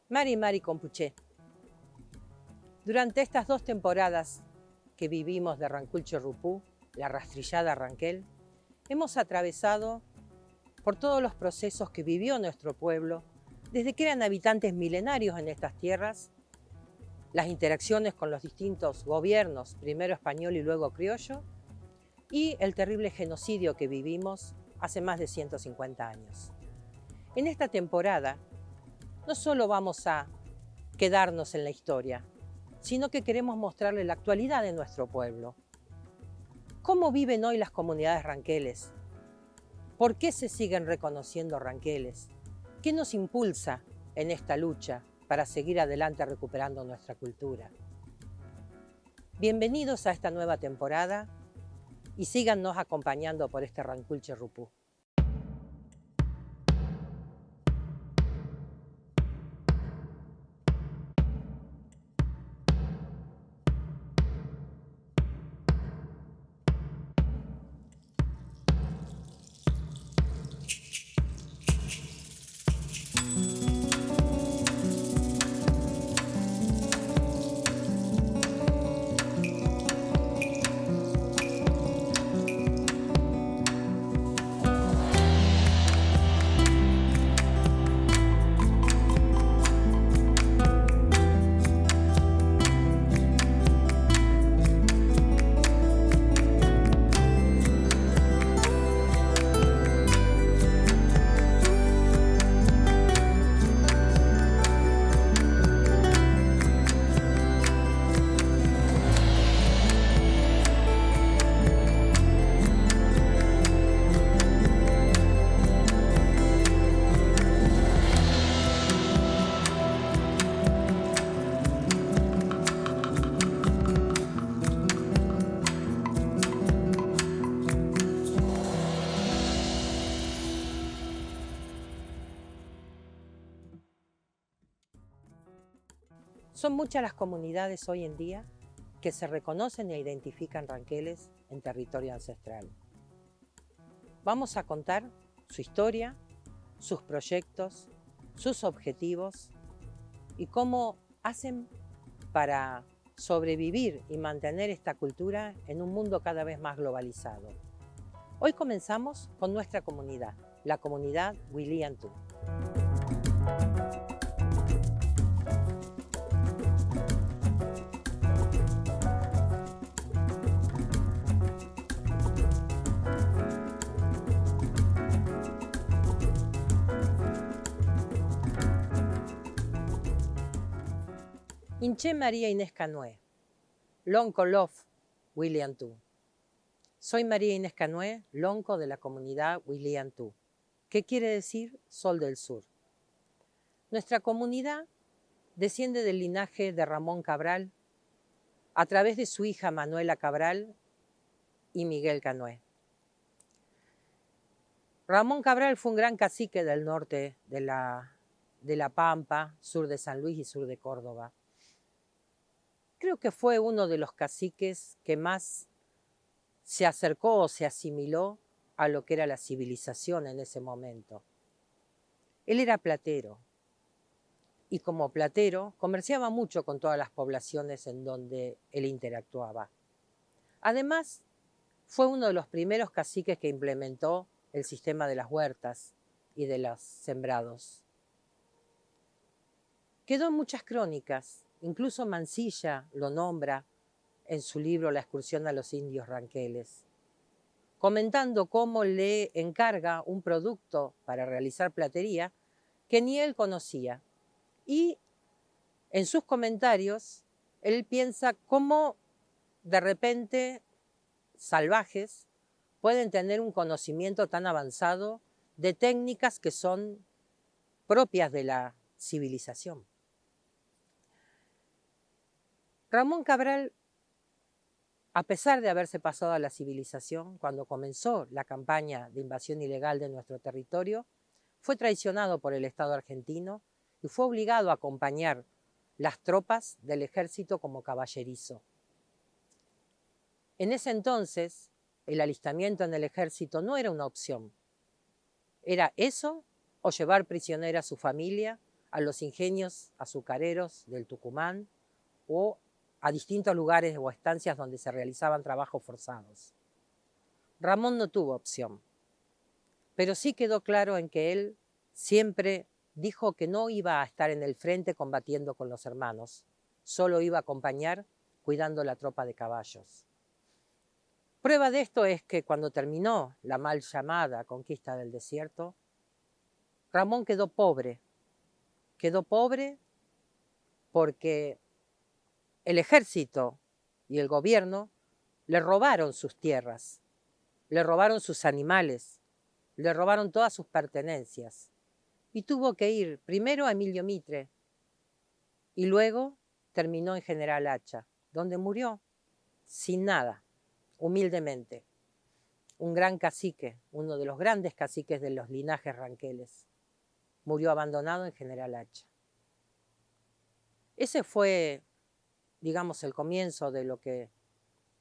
Mari Mari Compuché. Durante estas 2 temporadas que vivimos de Rancul Chorrupú, la rastrillada Ranquel, hemos atravesado por todos los procesos que vivió nuestro pueblo, desde que eran habitantes milenarios en estas tierras, las interacciones con los distintos gobiernos, primero español y luego criollo, y el terrible genocidio que vivimos hace más de 150 años. En esta temporada, no solo vamos a quedarnos en la historia, sino que queremos mostrarle la actualidad de nuestro pueblo. ¿Cómo viven hoy las comunidades ranqueles? ¿Por qué se siguen reconociendo ranqueles? ¿Qué nos impulsa en esta lucha para seguir adelante recuperando nuestra cultura? Bienvenidos a esta nueva temporada y síganos acompañando por este Rancul Chorrupú. Son muchas las comunidades hoy en día que se reconocen e identifican ranqueles en territorio ancestral. Vamos a contar su historia, sus proyectos, sus objetivos y cómo hacen para sobrevivir y mantener esta cultura en un mundo cada vez más globalizado. Hoy comenzamos con nuestra comunidad, la comunidad Huiliantú. Inché María Inés Canoé, Lonco Lof, Huiliantú. Soy María Inés Canoé, lonco de la comunidad Huiliantú, que quiere decir Sol del Sur. Nuestra comunidad desciende del linaje de Ramón Cabral a través de su hija Manuela Cabral y Miguel Canoé. Ramón Cabral fue un gran cacique del norte de la Pampa, sur de San Luis y sur de Córdoba. Creo que fue uno de los caciques que más se acercó o se asimiló a lo que era la civilización en ese momento. Él era platero y como platero comerciaba mucho con todas las poblaciones en donde él interactuaba. Además, fue uno de los primeros caciques que implementó el sistema de las huertas y de los sembrados. Quedó en muchas crónicas, incluso Mansilla lo nombra en su libro La excursión a los indios ranqueles, comentando cómo le encarga un producto para realizar platería que ni él conocía. Y en sus comentarios, él piensa cómo de repente salvajes pueden tener un conocimiento tan avanzado de técnicas que son propias de la civilización. Ramón Cabral, a pesar de haberse pasado a la civilización, cuando comenzó la campaña de invasión ilegal de nuestro territorio, fue traicionado por el Estado argentino y fue obligado a acompañar las tropas del ejército como caballerizo. En ese entonces, el alistamiento en el ejército no era una opción. Era eso o llevar prisionera a su familia a los ingenios azucareros del Tucumán o a distintos lugares o estancias donde se realizaban trabajos forzados. Ramón no tuvo opción, pero sí quedó claro en que él siempre dijo que no iba a estar en el frente combatiendo con los hermanos, solo iba a acompañar cuidando la tropa de caballos. Prueba de esto es que cuando terminó la mal llamada conquista del desierto, Ramón quedó pobre porque el ejército y el gobierno le robaron sus tierras, le robaron sus animales, le robaron todas sus pertenencias y tuvo que ir primero a Emilio Mitre y luego terminó en General Hacha, donde murió sin nada, humildemente. Un gran cacique, uno de los grandes caciques de los linajes ranqueles, murió abandonado en General Hacha. Ese fue, digamos, el comienzo de lo que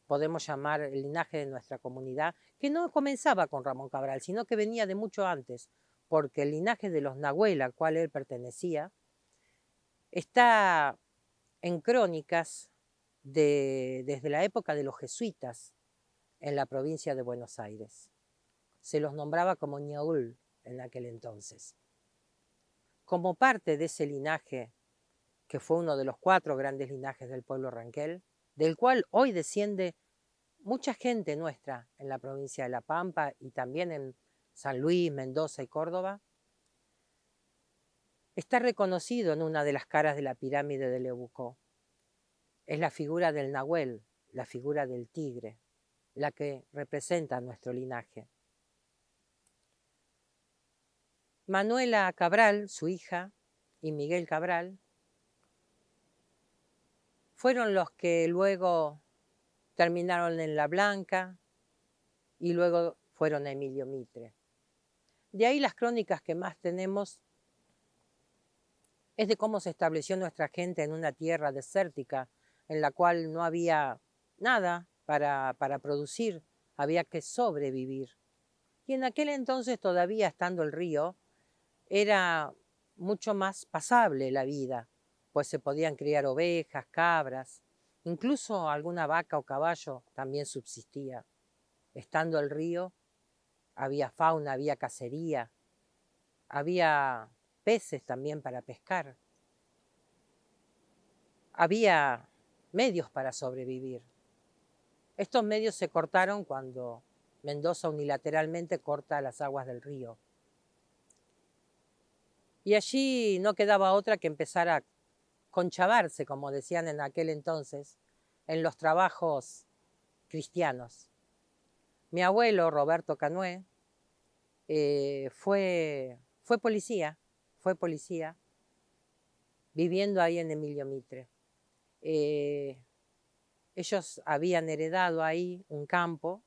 podemos llamar el linaje de nuestra comunidad, que no comenzaba con Ramón Cabral, sino que venía de mucho antes, porque el linaje de los Nahuel, al cual él pertenecía, está en crónicas desde la época de los jesuitas en la provincia de Buenos Aires. Se los nombraba como ñaúl en aquel entonces. Como parte de ese linaje, que fue uno de los 4 grandes linajes del pueblo ranquel, del cual hoy desciende mucha gente nuestra en la provincia de La Pampa y también en San Luis, Mendoza y Córdoba, está reconocido en una de las caras de la pirámide de Lebucó. Es la figura del Nahuel, la figura del tigre, la que representa nuestro linaje. Manuela Cabral, su hija, y Miguel Cabral, fueron los que luego terminaron en La Blanca y luego fueron a Emilio Mitre. De ahí las crónicas que más tenemos es de cómo se estableció nuestra gente en una tierra desértica en la cual no había nada para producir, había que sobrevivir. Y en aquel entonces, todavía estando el río, era mucho más pasable la vida, pues se podían criar ovejas, cabras, incluso alguna vaca o caballo también subsistía. Estando el río, había fauna, había cacería, había peces también para pescar. Había medios para sobrevivir. Estos medios se cortaron cuando Mendoza unilateralmente corta las aguas del río. Y allí no quedaba otra que empezar a conchavarse, como decían en aquel entonces, en los trabajos cristianos. Mi abuelo, Roberto Canué, fue policía, viviendo ahí en Emilio Mitre. Ellos habían heredado ahí un campo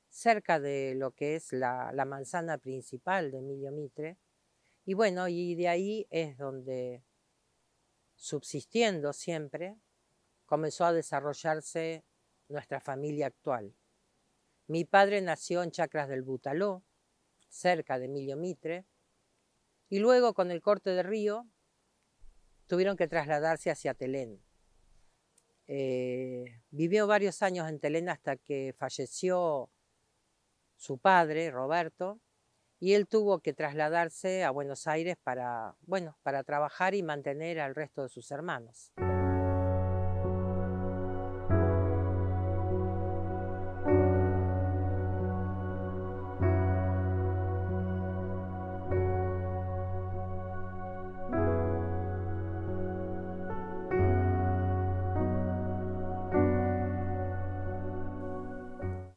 cerca de lo que es la manzana principal de Emilio Mitre, y bueno, y de ahí es donde, subsistiendo siempre, comenzó a desarrollarse nuestra familia actual. Mi padre nació en Chacras del Butaló, cerca de Emilio Mitre, y luego con el corte de río tuvieron que trasladarse hacia Telén. Vivió varios años en Telén hasta que falleció su padre, Roberto, y él tuvo que trasladarse a Buenos Aires para trabajar y mantener al resto de sus hermanos.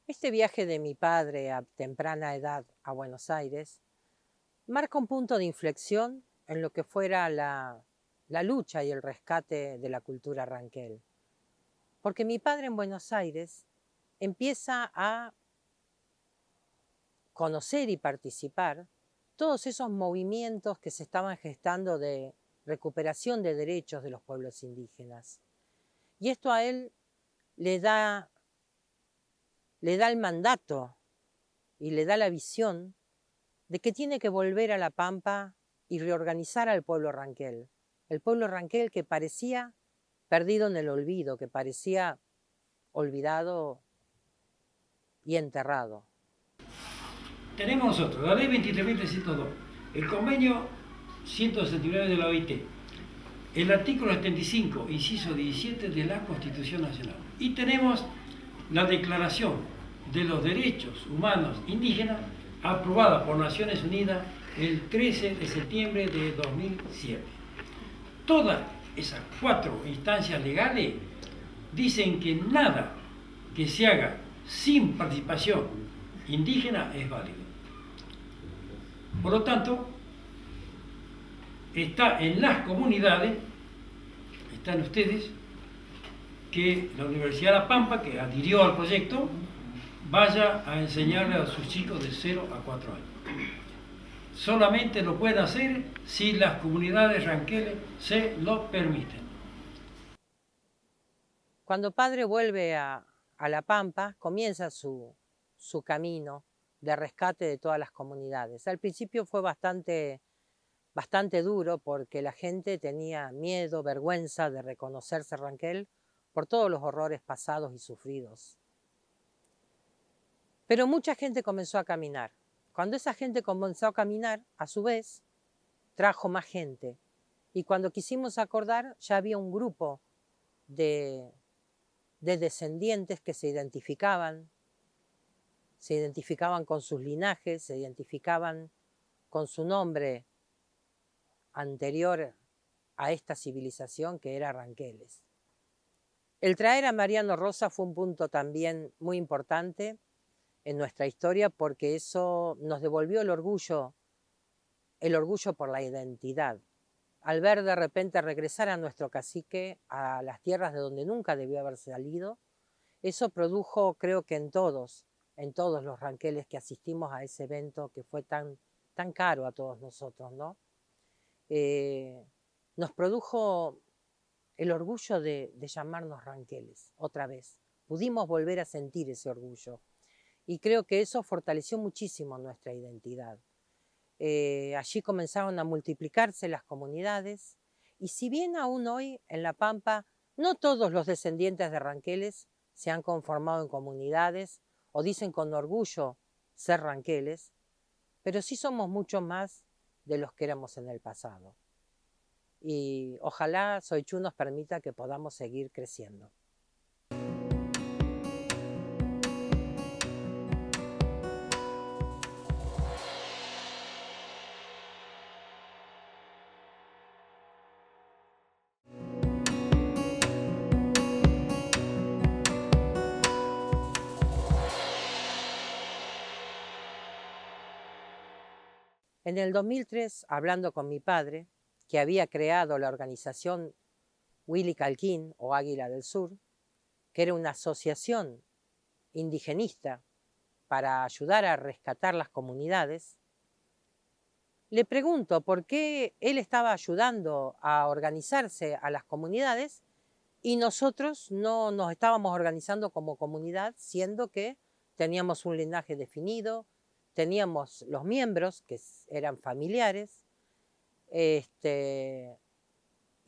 Este viaje de mi padre a temprana edad a Buenos Aires marca un punto de inflexión en lo que fuera la lucha y el rescate de la cultura ranquel. Porque mi padre en Buenos Aires empieza a conocer y participar todos esos movimientos que se estaban gestando de recuperación de derechos de los pueblos indígenas. Y esto a él le da el mandato y le da la visión de que tiene que volver a La Pampa y reorganizar al pueblo ranquel. El pueblo ranquel que parecía perdido en el olvido, que parecía olvidado y enterrado. Tenemos nosotros la ley 23.302, el convenio 169 de la OIT, el artículo 75, inciso 17 de la Constitución Nacional. Y tenemos la Declaración de los Derechos Humanos Indígenas aprobada por Naciones Unidas el 13 de septiembre de 2007. Todas esas 4 instancias legales dicen que nada que se haga sin participación indígena es válido. Por lo tanto, está en las comunidades, están ustedes, que la Universidad de La Pampa, que adhirió al proyecto, vaya a enseñarle a sus chicos de 0 a 4 años. Solamente lo pueden hacer si las comunidades ranqueles se lo permiten. Cuando padre vuelve a La Pampa, comienza su camino de rescate de todas las comunidades. Al principio fue bastante duro porque la gente tenía miedo, vergüenza de reconocerse ranquel por todos los horrores pasados y sufridos. Pero mucha gente comenzó a caminar. Cuando esa gente comenzó a caminar, a su vez, trajo más gente. Y cuando quisimos acordar, ya había un grupo de descendientes que se identificaban con sus linajes, se identificaban con su nombre anterior a esta civilización que era ranqueles. El traer a Mariano Rosa fue un punto también muy importante en nuestra historia porque eso nos devolvió el orgullo por la identidad. Al ver de repente regresar a nuestro cacique a las tierras de donde nunca debió haber salido, eso produjo, creo que en todos los ranqueles que asistimos a ese evento que fue tan caro a todos nosotros, ¿no? Nos produjo el orgullo de llamarnos ranqueles otra vez. Pudimos volver a sentir ese orgullo y creo que eso fortaleció muchísimo nuestra identidad. Allí comenzaron a multiplicarse las comunidades y si bien aún hoy en La Pampa no todos los descendientes de ranqueles se han conformado en comunidades o dicen con orgullo ser ranqueles, pero sí somos mucho más de los que éramos en el pasado. Y ojalá Soichú nos permita que podamos seguir creciendo. En el 2003, hablando con mi padre, que había creado la organización Willy Calquín o Águila del Sur, que era una asociación indigenista para ayudar a rescatar las comunidades, le pregunto por qué él estaba ayudando a organizarse a las comunidades y nosotros no nos estábamos organizando como comunidad, siendo que teníamos un linaje definido, teníamos los miembros que eran familiares, y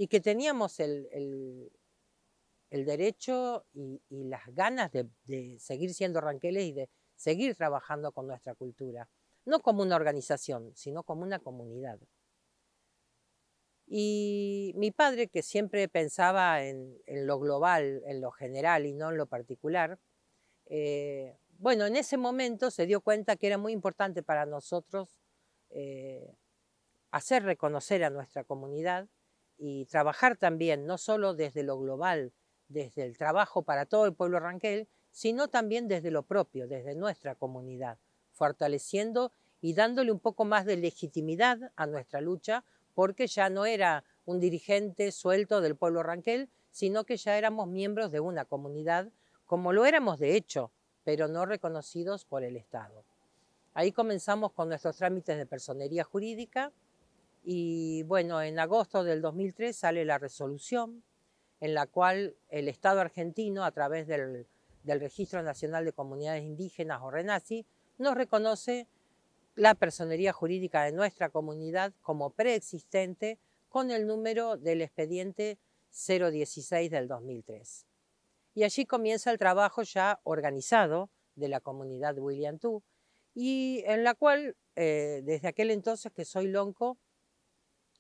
que teníamos el derecho y las ganas de seguir siendo ranqueles y de seguir trabajando con nuestra cultura. No como una organización, sino como una comunidad. Y mi padre, que siempre pensaba en lo global, en lo general y no en lo particular, bueno, en ese momento se dio cuenta que era muy importante para nosotros hacer reconocer a nuestra comunidad y trabajar también, no solo desde lo global, desde el trabajo para todo el pueblo ranquel, sino también desde lo propio, desde nuestra comunidad, fortaleciendo y dándole un poco más de legitimidad a nuestra lucha, porque ya no era un dirigente suelto del pueblo ranquel, sino que ya éramos miembros de una comunidad, como lo éramos de hecho, pero no reconocidos por el Estado. Ahí comenzamos con nuestros trámites de personería jurídica y bueno, en agosto del 2003 sale la resolución en la cual el Estado argentino, a través del Registro Nacional de Comunidades Indígenas o RENACI, nos reconoce la personería jurídica de nuestra comunidad como preexistente con el número del expediente 016 del 2003. Y allí comienza el trabajo ya organizado de la comunidad William II, y en la cual, desde aquel entonces que soy lonco,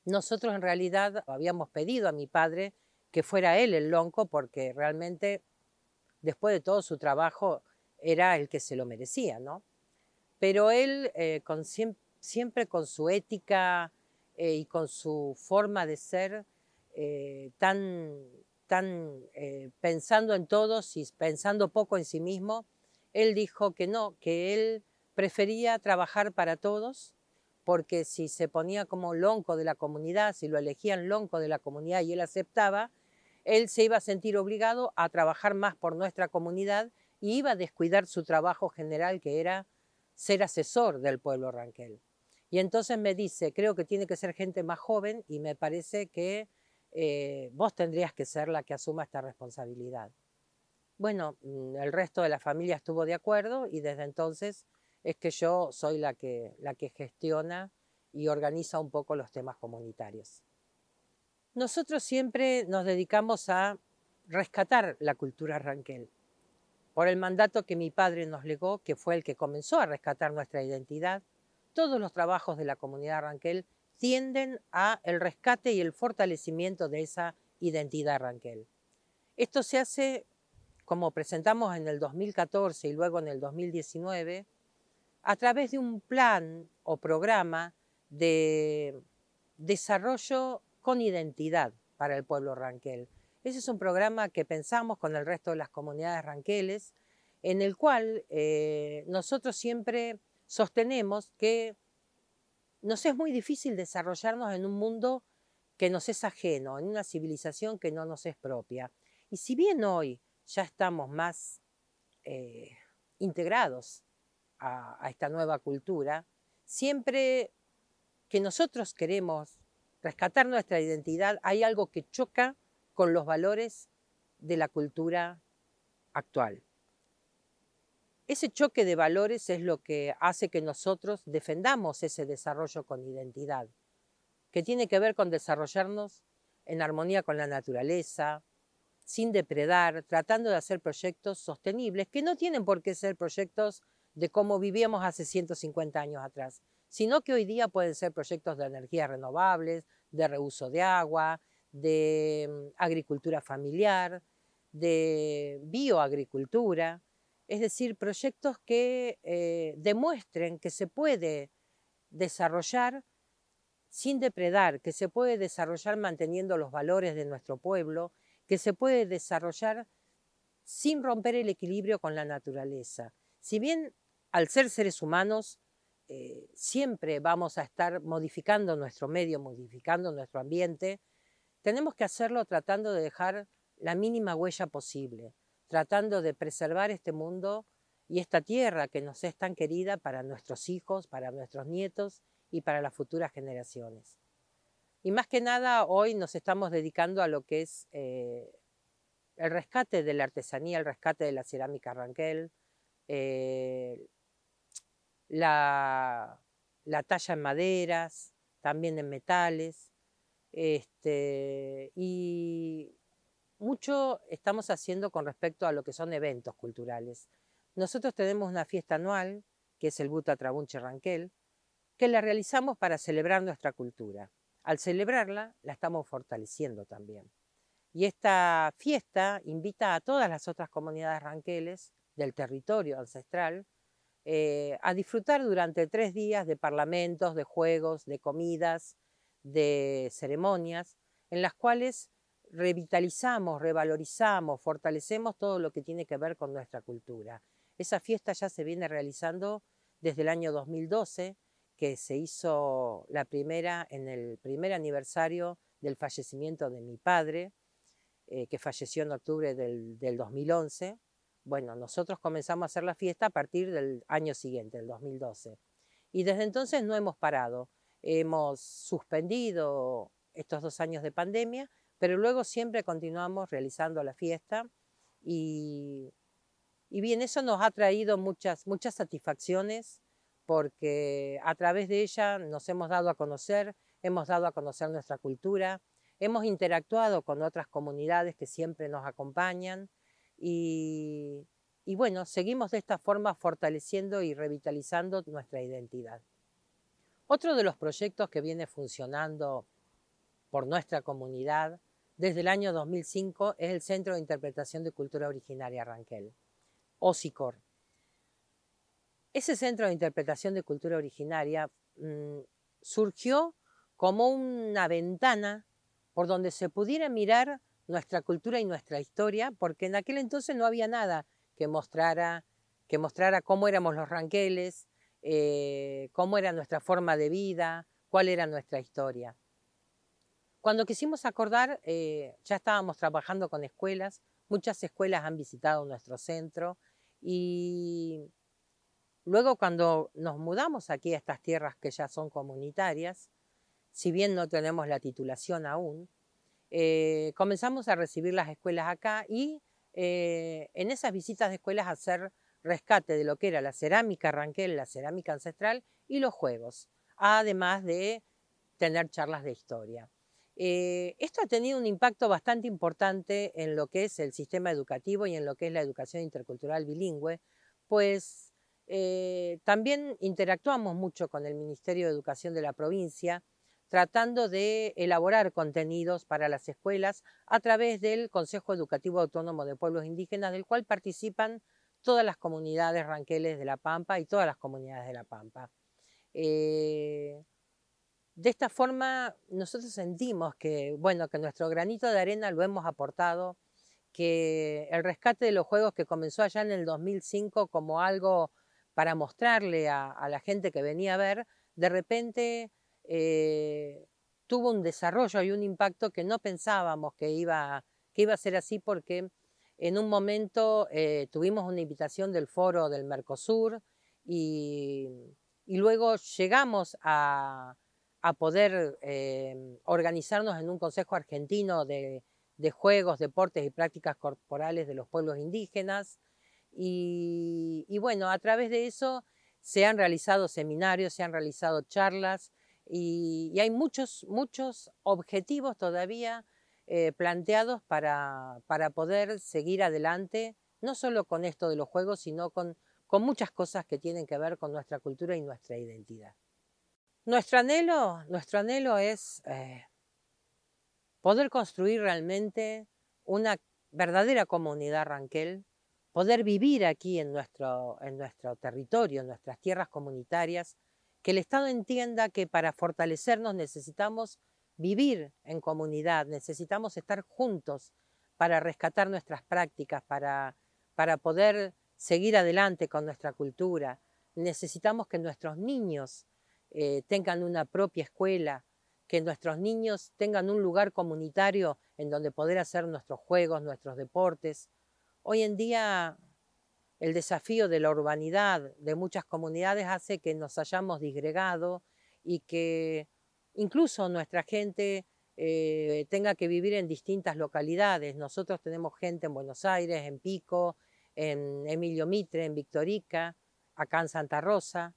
nosotros en realidad habíamos pedido a mi padre que fuera él el lonco, porque realmente, después de todo su trabajo, era el que se lo merecía, ¿no? Pero él, siempre con su ética y con su forma de ser, tan pensando en todos y pensando poco en sí mismo, él dijo que no, que él prefería trabajar para todos, porque si se ponía como lonco de la comunidad, si lo elegían lonco de la comunidad y él aceptaba, él se iba a sentir obligado a trabajar más por nuestra comunidad y iba a descuidar su trabajo general, que era ser asesor del pueblo ranquel. Y entonces me dice, creo que tiene que ser gente más joven y me parece que vos tendrías que ser la que asuma esta responsabilidad. Bueno, el resto de la familia estuvo de acuerdo y desde entonces es que yo soy la que gestiona y organiza un poco los temas comunitarios. Nosotros siempre nos dedicamos a rescatar la cultura ranquel, por el mandato que mi padre nos legó, que fue el que comenzó a rescatar nuestra identidad. Todos los trabajos de la comunidad ranquel tienden a el rescate y el fortalecimiento de esa identidad ranquel. Esto se hace, como presentamos en el 2014 y luego en el 2019, a través de un plan o programa de desarrollo con identidad para el pueblo ranquel. Ese es un programa que pensamos con el resto de las comunidades ranqueles, en el cual nosotros siempre sostenemos que nos es muy difícil desarrollarnos en un mundo que nos es ajeno, en una civilización que no nos es propia. Y si bien hoy ya estamos más integrados a esta nueva cultura, siempre que nosotros queremos rescatar nuestra identidad, hay algo que choca con los valores de la cultura actual. Ese choque de valores es lo que hace que nosotros defendamos ese desarrollo con identidad, que tiene que ver con desarrollarnos en armonía con la naturaleza, sin depredar, tratando de hacer proyectos sostenibles, que no tienen por qué ser proyectos de cómo vivíamos hace 150 años atrás, sino que hoy día pueden ser proyectos de energías renovables, de reuso de agua, de agricultura familiar, de bioagricultura, es decir, proyectos que demuestren que se puede desarrollar sin depredar, que se puede desarrollar manteniendo los valores de nuestro pueblo, que se puede desarrollar sin romper el equilibrio con la naturaleza. Si bien al ser seres humanos siempre vamos a estar modificando nuestro medio, modificando nuestro ambiente, tenemos que hacerlo tratando de dejar la mínima huella posible, tratando de preservar este mundo y esta tierra que nos es tan querida para nuestros hijos, para nuestros nietos y para las futuras generaciones. Y más que nada hoy nos estamos dedicando a lo que es el rescate de la artesanía, el rescate de la cerámica ranquel, la talla en maderas, también en metales, y mucho estamos haciendo con respecto a lo que son eventos culturales. Nosotros tenemos una fiesta anual, que es el Buta Trabunche Ranquel, que la realizamos para celebrar nuestra cultura. Al celebrarla, la estamos fortaleciendo también. Y esta fiesta invita a todas las otras comunidades ranqueles del territorio ancestral a disfrutar durante 3 días de parlamentos, de juegos, de comidas, de ceremonias, en las cuales revitalizamos, revalorizamos, fortalecemos todo lo que tiene que ver con nuestra cultura. Esa fiesta ya se viene realizando desde el año 2012, que se hizo la primera en el primer aniversario del fallecimiento de mi padre, que falleció en octubre del 2011. Bueno, nosotros comenzamos a hacer la fiesta a partir del año siguiente, del 2012. Y desde entonces no hemos parado. Hemos suspendido estos 2 años de pandemia, pero luego siempre continuamos realizando la fiesta. Y bien, eso nos ha traído muchas satisfacciones, porque a través de ella nos hemos dado a conocer nuestra cultura, hemos interactuado con otras comunidades que siempre nos acompañan y bueno, seguimos de esta forma fortaleciendo y revitalizando nuestra identidad. Otro de los proyectos que viene funcionando por nuestra comunidad desde el año 2005 es el Centro de Interpretación de Cultura Originaria Ranquel, OCICOR. Ese Centro de Interpretación de Cultura Originaria surgió como una ventana por donde se pudiera mirar nuestra cultura y nuestra historia, porque en aquel entonces no había nada que mostrara cómo éramos los ranqueles, cómo era nuestra forma de vida, cuál era nuestra historia. Cuando quisimos acordar, ya estábamos trabajando con escuelas, muchas escuelas han visitado nuestro centro y luego cuando nos mudamos aquí a estas tierras que ya son comunitarias, si bien no tenemos la titulación aún, comenzamos a recibir las escuelas acá y en esas visitas de escuelas hacer rescate de lo que era la cerámica ranquel, la cerámica ancestral y los juegos, además de tener charlas de historia. Esto ha tenido un impacto bastante importante en lo que es el sistema educativo y en lo que es la educación intercultural bilingüe, pues también interactuamos mucho con el Ministerio de Educación de la provincia, tratando de elaborar contenidos para las escuelas a través del Consejo Educativo Autónomo de Pueblos Indígenas, del cual participan todas las comunidades ranqueles de La Pampa y todas las comunidades de La Pampa. De esta forma nosotros sentimos que, bueno, que nuestro granito de arena lo hemos aportado, que el rescate de los juegos que comenzó allá en el 2005 como algo para mostrarle a la gente que venía a ver, de repente tuvo un desarrollo y un impacto que no pensábamos que iba a ser así, porque en un momento tuvimos una invitación del Foro del Mercosur y luego llegamos a poder organizarnos en un consejo argentino de juegos, deportes y prácticas corporales de los pueblos indígenas y bueno, a través de eso se han realizado seminarios, se han realizado charlas y hay muchos objetivos todavía planteados para poder seguir adelante, no solo con esto de los juegos, sino con muchas cosas que tienen que ver con nuestra cultura y nuestra identidad. Nuestro anhelo es poder construir realmente una verdadera comunidad ranquel, poder vivir aquí en nuestro territorio, en nuestras tierras comunitarias, que el Estado entienda que para fortalecernos necesitamos vivir en comunidad, necesitamos estar juntos para rescatar nuestras prácticas, para poder seguir adelante con nuestra cultura. Necesitamos que nuestros niños tengan una propia escuela, que nuestros niños tengan un lugar comunitario en donde poder hacer nuestros juegos, nuestros deportes. Hoy en día el desafío de la urbanidad de muchas comunidades hace que nos hayamos disgregado y que incluso nuestra gente tenga que vivir en distintas localidades. Nosotros tenemos gente en Buenos Aires, en Pico, en Emilio Mitre, en Victorica, acá en Santa Rosa.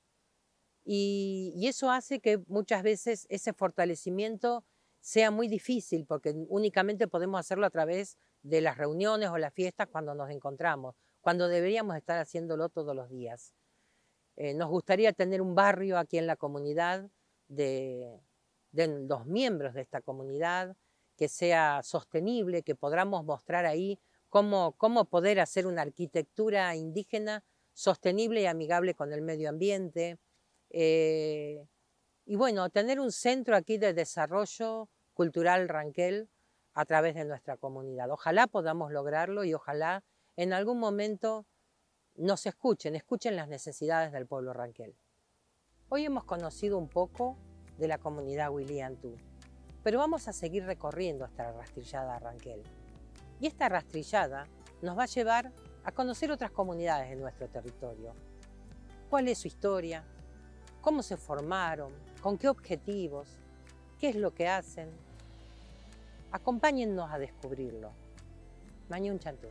Y eso hace que muchas veces ese fortalecimiento sea muy difícil, porque únicamente podemos hacerlo a través de las reuniones o las fiestas cuando nos encontramos, cuando deberíamos estar haciéndolo todos los días. Nos gustaría tener un barrio aquí en la comunidad de los miembros de esta comunidad, que sea sostenible, que podamos mostrar ahí cómo poder hacer una arquitectura indígena sostenible y amigable con el medio ambiente. Y bueno, tener un centro aquí de desarrollo cultural ranquel a través de nuestra comunidad. Ojalá podamos lograrlo y ojalá en algún momento nos escuchen las necesidades del pueblo ranquel. Hoy hemos conocido un poco de la comunidad Wiliantú, pero vamos a seguir recorriendo esta rastrillada ranquel. Y esta rastrillada nos va a llevar a conocer otras comunidades de nuestro territorio. ¿Cuál es su historia? ¿Cómo se formaron? ¿Con qué objetivos? ¿Qué es lo que hacen? Acompáñennos a descubrirlo. Mañún Chantú.